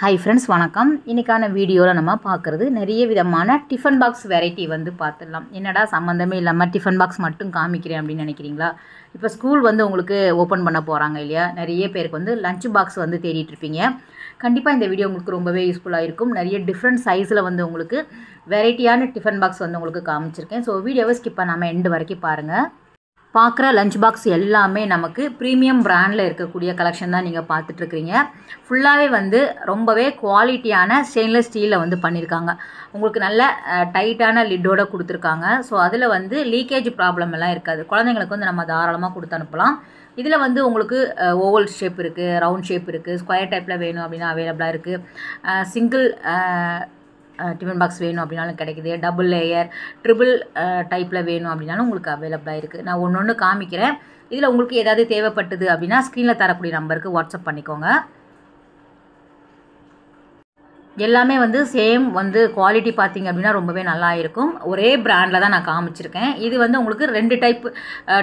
Hi friends, வணக்கம். இன்னைக்கான வீடியோல நம்ம பார்க்கிறது நிறைய விதமான டிஃபன் பாக்ஸ் வெரைட்டி வந்து பார்த்துடலாம். என்னடா சம்பந்தமே இல்லாம டிஃபன் பாக்ஸ் மட்டும் காமிக்கிறேன் அப்படின்னு நினைக்கிறீங்களா? இப்போ ஸ்கூல் வந்து உங்களுக்கு ஓபன் பண்ண போறாங்க இல்லையா? நிறைய பேருக்கு வந்து லஞ்ச் பாக்ஸ் வந்து தேடிட்டு இருப்பீங்க. கண்டிப்பா இந்த வீடியோ உங்களுக்கு ரொம்பவே யூஸ்ஃபுல்லா இருக்கும். நிறைய டிஃபரண்ட் சைஸ்ல வந்து உங்களுக்கு வெரைட்டியான டிஃபன் பாக்ஸ் வந்து உங்களுக்கு காமிச்சிருக்கேன். ஸோ வீடியோவை ஸ்கிப் பண்ணாம எண்ட் வரைக்கும் பாருங்க. பார்க்குற லஞ்ச் பாக்ஸ் எல்லாமே நமக்கு ப்ரீமியம் பிராண்டில் இருக்கக்கூடிய கலெக்ஷன் தான் நீங்கள் பார்த்துட்ருக்கிறீங்க. ஃபுல்லாகவே வந்து ரொம்பவே குவாலிட்டியான ஸ்டெயின்லெஸ் ஸ்டீலில் வந்து பண்ணியிருக்காங்க. உங்களுக்கு நல்ல டைட்டான லிட்டோட கொடுத்துருக்காங்க. ஸோ அதில் வந்து லீக்கேஜ் ப்ராப்ளம் எல்லாம் இருக்காது. குழந்தைங்களுக்கு வந்து நம்ம தாராளமாக கொடுத்து அனுப்பலாம். இதில் வந்து உங்களுக்கு ஓவல் ஷேப் இருக்குது, ரவுண்ட் ஷேப் இருக்குது, ஸ்கொயர் டைப்பில் வேணும் அப்படின்னா அவைலபிளாக இருக்குது. சிங்கிள் டிஃபன் பாக்ஸ் வேணும் அப்படின்னாலும் கிடைக்குது. டபுள் லேயர், ட்ரிபிள் டைப்பில் வேணும் அப்படின்னாலும் உங்களுக்கு அவைலபிளாக இருக்குது. நான் ஒன்று ஒன்று காமிக்கிறேன். இதில் உங்களுக்கு ஏதாவது தேவைப்பட்டது அப்படின்னா ஸ்க்ரீனில் தரக்கூடிய நம்பருக்கு வாட்ஸ்அப் பண்ணிக்கோங்க. எல்லாமே வந்து சேம் வந்து குவாலிட்டி பார்த்திங்க அப்படின்னா ரொம்பவே நல்லா இருக்கும். ஒரே பிராண்டில் தான் நான் காமிச்சிருக்கேன். இது வந்து உங்களுக்கு 2 டைப்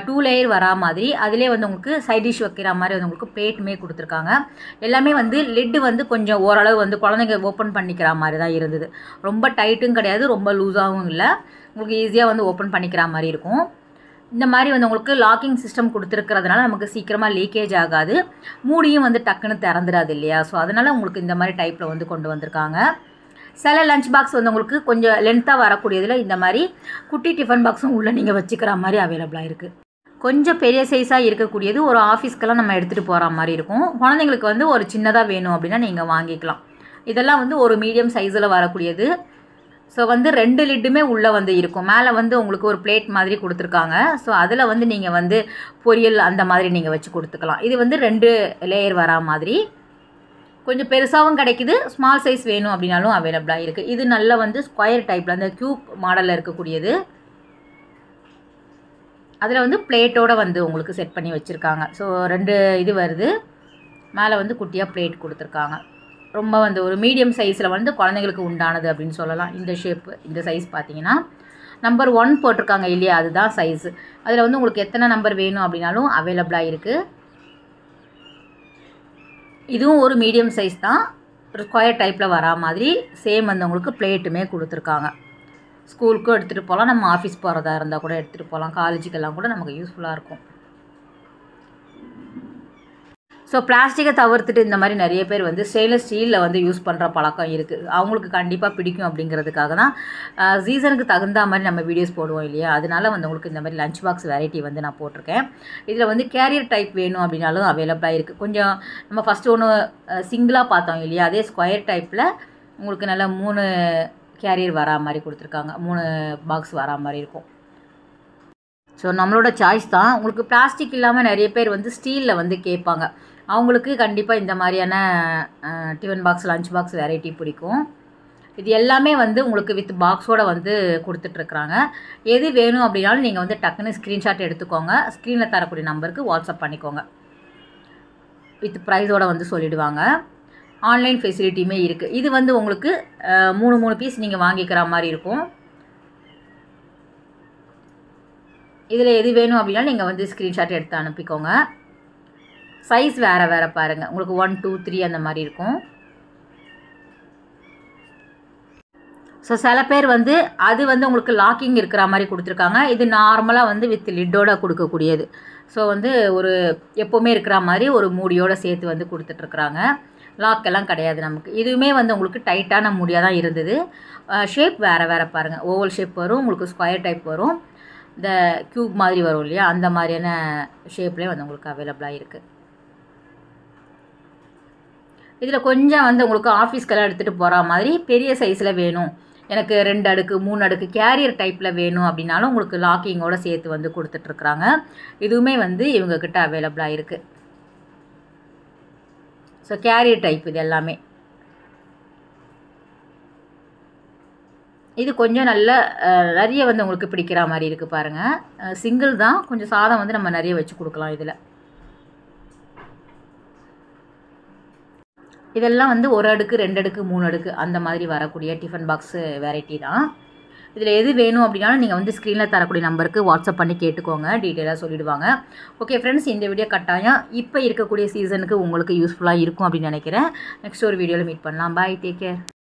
2 லேயர் வரா மாதிரி, அதிலே வந்து உங்களுக்கு சைட் டிஷ் வைக்கிற மாதிரி வந்து உங்களுக்கு பிளேட்டுமே கொடுத்துருக்காங்க. எல்லாமே வந்து லிட்டு வந்து கொஞ்சம் ஓரளவு வந்து குழந்தைங்க ஓப்பன் பண்ணிக்கிற மாதிரி தான் இருந்தது. ரொம்ப டைட்டும் கிடையாது, ரொம்ப லூஸாகவும் இல்லை. உங்களுக்கு ஈஸியாக வந்து ஓப்பன் பண்ணிக்கிற மாதிரி இருக்கும். இந்த மாதிரி வந்து உங்களுக்கு லாக்கிங் சிஸ்டம் கொடுத்துருக்கிறதுனால நமக்கு சீக்கிரமாக லீக்கேஜ் ஆகாது. மூடியும் வந்து டக்குன்னு திறந்துடாது இல்லையா? ஸோ அதனால் உங்களுக்கு இந்த மாதிரி டைப்பில் வந்து கொண்டு வந்திருக்காங்க. சில லஞ்ச் பாக்ஸ் வந்து உங்களுக்கு கொஞ்சம் லென்த்தாக வரக்கூடியதில் இந்த மாதிரி குட்டி டிஃபன் பாக்ஸும் உள்ளே நீங்கள் வச்சுக்கிற மாதிரி அவைலபிளாக இருக்குது. கொஞ்சம் பெரிய சைஸாக இருக்கக்கூடியது ஒரு ஆஃபீஸ்க்கெல்லாம் நம்ம எடுத்துகிட்டு போகிற மாதிரி இருக்கும். குழந்தைங்களுக்கு வந்து ஒரு சின்னதாக வேணும் அப்படின்னா நீங்கள் வாங்கிக்கலாம். இதெல்லாம் வந்து ஒரு மீடியம் சைஸில் வரக்கூடியது. ஸோ வந்து 2 லிட்டுமே உள்ளே வந்து இருக்கும். மேலே வந்து உங்களுக்கு ஒரு பிளேட் மாதிரி கொடுத்துருக்காங்க. ஸோ அதில் வந்து நீங்கள் வந்து பொரியல் அந்த மாதிரி நீங்கள் வச்சு கொடுத்துக்கலாம். இது வந்து 2 லேயர் வரா மாதிரி கொஞ்சம் பெருசாகவும் கிடைக்குது. ஸ்மால் சைஸ் வேணும் அப்படின்னாலும் அவைலபிளாக இருக்குது. இது நல்ல வந்து ஸ்கொயர் டைப்பில் அந்த க்யூப் மாடலில் இருக்கக்கூடியது. அதில் வந்து பிளேட்டோடு வந்து உங்களுக்கு செட் பண்ணி வச்சுருக்காங்க. ஸோ 2 இது வருது. மேலே வந்து குட்டியாக பிளேட் கொடுத்துருக்காங்க. ரொம்ப வந்து ஒரு மீடியம் சைஸில் வந்து குழந்தைங்களுக்கு உண்டானது அப்படின்னு சொல்லலாம். இந்த ஷேப்பு, இந்த சைஸ் பார்த்தீங்கன்னா நம்பர் 1 போட்டிருக்காங்க இல்லையா? அதுதான் சைஸு. அதில் வந்து உங்களுக்கு எத்தனை நம்பர் வேணும் அப்படின்னாலும் அவைலபிளாக இருக்குது. இதுவும் ஒரு மீடியம் சைஸ் தான். ஒரு ஸ்கொயர் டைப்பில் வரா மாதிரி சேம் வந்து உங்களுக்கு பிளேட்டுமே கொடுத்துருக்காங்க. ஸ்கூலுக்கும் எடுத்துகிட்டு போகலாம், நம்ம ஆஃபீஸ் போகிறதா இருந்தால் கூட எடுத்துகிட்டு போகலாம். காலேஜுக்கெல்லாம் கூட நமக்கு யூஸ்ஃபுல்லாக இருக்கும். ஸோ பிளாஸ்டிக்கை தவிர்த்துட்டு இந்த மாதிரி நிறைய பேர் வந்து ஸ்டெயின்லெஸ் ஸ்டீலில் வந்து யூஸ் பண்ணுற பழக்கம் இருக்குது. அவங்களுக்கு கண்டிப்பாக பிடிக்கும் அப்படிங்கிறதுக்காக தான் சீசனுக்கு தகுந்த மாதிரி நம்ம வீடியோஸ் போடுவோம் இல்லையா? அதனால வந்து உங்களுக்கு இந்த மாதிரி லஞ்ச் பாக்ஸ் வெரைட்டி வந்து நான் போட்டிருக்கேன். இதில் வந்து கேரியர் டைப் வேணும் அப்படின்னாலும் அவைலபிளாக இருக்குது. கொஞ்சம் நம்ம ஃபஸ்ட்டு ஒன்று சிங்கிளாக பார்த்தோம் இல்லையா? அதே ஸ்கொயர் டைப்பில் உங்களுக்கு நல்லா 3 கேரியர் வரா மாதிரி கொடுத்துருக்காங்க. 3 பாக்ஸ் வரா மாதிரி இருக்கும். ஸோ நம்மளோட சாய்ஸ் தான். உங்களுக்கு பிளாஸ்டிக் இல்லாமல் நிறைய பேர் வந்து ஸ்டீலில் வந்து கேட்பாங்க. அவங்களுக்கு கண்டிப்பாக இந்த மாதிரியான tiffin box, lunch box variety பிடிக்கும். இது எல்லாமே வந்து உங்களுக்கு வித் பாக்ஸோடு வந்து கொடுத்துட்ருக்குறாங்க. எது வேணும் அப்படின்னாலும் நீங்கள் வந்து டக்குன்னு ஸ்க்ரீன்ஷாட் எடுத்துக்கோங்க. ஸ்க்ரீனில் தரக்கூடிய நம்பருக்கு வாட்ஸ்அப் பண்ணிக்கோங்க. வித் ப்ரைஸோடு வந்து சொல்லிவிடுவாங்க. ஆன்லைன் ஃபெசிலிட்டியுமே இருக்குது. இது வந்து உங்களுக்கு 3 பீஸ் நீங்கள் வாங்கிக்கிற மாதிரி இருக்கும். இதில் எது வேணும் அப்படின்னா நீங்கள் வந்து ஸ்க்ரீன்ஷாட் எடுத்து அனுப்பிக்கோங்க. சைஸ் வேறு வேறு பாருங்கள். உங்களுக்கு 1, 2, 3 அந்த மாதிரி இருக்கும். ஸோ சில பேர் வந்து அது வந்து உங்களுக்கு லாக்கிங் இருக்கிற மாதிரி கொடுத்துருக்காங்க. இது நார்மலாக வந்து வித் லிட்டோட கொடுக்கக்கூடியது. ஸோ வந்து ஒரு எப்போவுமே இருக்கிற மாதிரி ஒரு மூடியோடு சேர்த்து வந்து கொடுத்துட்ருக்குறாங்க. லாக்கெல்லாம் கிடையாது நமக்கு. இதுவுமே வந்து உங்களுக்கு டைட்டான மூடியாக தான் இருந்தது. ஷேப் வேறு வேறு பாருங்கள். ஓவல் ஷேப் வரும், உங்களுக்கு ஸ்கொயர் டைப் வரும், இந்த க்யூப் மாதிரி வரும் இல்லையா? அந்த மாதிரியான ஷேப்லேயே வந்து உங்களுக்கு அவைலபிளாக இருக்குது. இதில் கொஞ்சம் வந்து உங்களுக்கு ஆஃபீஸ்க்கெல்லாம் எடுத்துகிட்டு போகிற மாதிரி பெரிய சைஸில் வேணும், எனக்கு 2 அடுக்கு 3 அடுக்கு கேரியர் டைப்பில் வேணும் அப்படின்னாலும் உங்களுக்கு லாக்கிங்கோடு சேர்த்து வந்து கொடுத்துட்ருக்குறாங்க. இதுவுமே வந்து இவங்கக்கிட்ட அவைலபிளாக இருக்குது. ஸோ கேரியர் டைப் இது எல்லாமே. இது கொஞ்சம் நல்ல நிறைய வந்து உங்களுக்கு பிடிக்கிற மாதிரி இருக்குது பாருங்கள். சிங்கிள் தான், கொஞ்சம் சாதம் வந்து நம்ம நிறைய வச்சு கொடுக்கலாம். இதெல்லாம் வந்து 1 அடுக்கு, 2 அடுக்கு, 3 அடுக்கு அந்த மாதிரி வரக்கூடிய டிஃபன் பாக்ஸு வெரைட்டி தான். இதில் எது வேணும் அப்படின்னாலும் நீங்கள் வந்து ஸ்க்ரீனில் தரக்கூடிய நம்பருக்கு வாட்ஸ்அப் பண்ணி கேட்டுக்கோங்க, டீட்டெயிலாக சொல்லிடுவாங்க. ஓகே ஃப்ரெண்ட்ஸ், இந்த வீடியோ கட்டாயம் இப்போ இருக்கக்கூடிய சீசனுக்கு உங்களுக்கு யூஸ்ஃபுல்லாக இருக்கும் அப்படின்னு நினைக்கிறேன். நெக்ஸ்ட் ஒரு வீடியோவில் மீட் பண்ணலாம். பாய், டேக் கேர்.